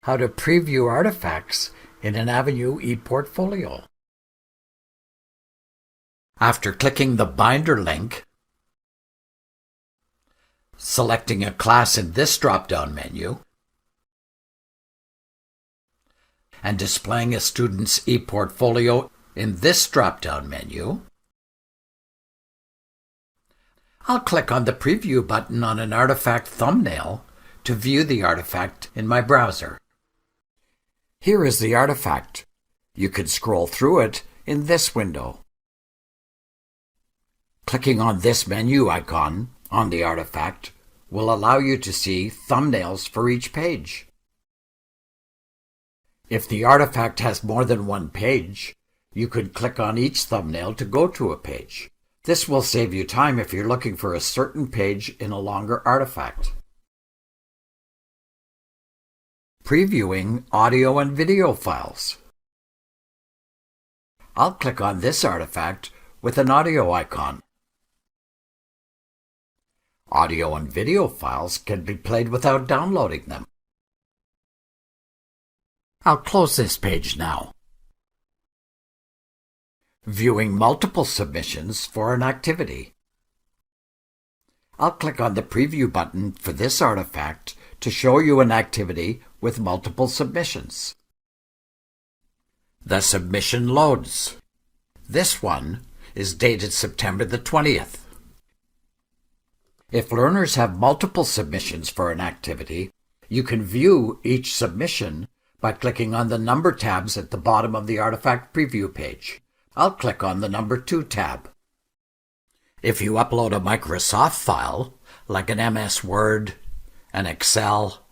how to preview artifacts in an Avenue ePortfolio. After clicking the Binder link, selecting a class in this drop-down menu, and displaying a student's ePortfolio in this drop-down menu, I'll click on the Preview button on an artifact thumbnail to view the artifact in my browser. Here is the artifact. You can scroll through it in this window. Clicking on this menu icon on the artifact will allow you to see thumbnails for each page. If the artifact has more than one page, you could click on each thumbnail to go to a page. This will save you time if you're looking for a certain page in a longer artifact. Previewing audio and video files. I'll click on this artifact with an audio icon. Audio and video files can be played without downloading them. I'll close this page now. Viewing multiple submissions for an activity. I'll click on the Preview button for this artifact to show you an activity with multiple submissions. The submission loads. This one is dated September the 20th. If learners have multiple submissions for an activity, you can view each submission by clicking on the Number tabs at the bottom of the Artifact Preview page. I'll click on the Number 2 tab. If you upload a Microsoft file, like an MS Word, an Excel,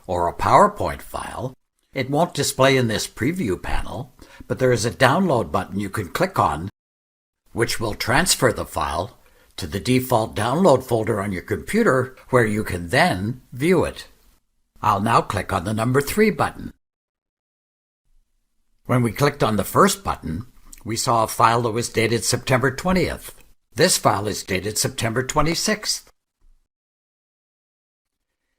or a PowerPoint file, it won't display in this preview panel, but there is a download button you can click on, which will transfer the file to the default download folder on your computer, where you can then view it. I'll now click on the Number 3 button. When we clicked on the first button, we saw a file that was dated September 20th. This file is dated September 26th.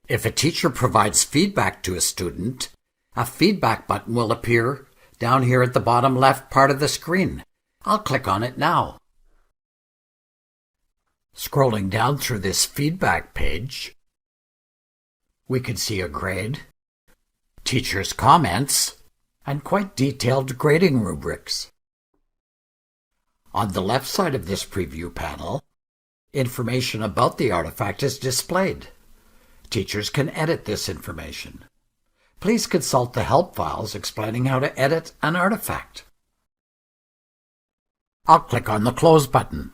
If a teacher provides feedback to a student, a feedback button will appear down here at the bottom left part of the screen. I'll click on it now. Scrolling down through this feedback page, we can see a grade, teachers' comments, and quite detailed grading rubrics. On the left side of this preview panel, information about the artifact is displayed. Teachers can edit this information. Please consult the help files explaining how to edit an artifact. I'll click on the Close button.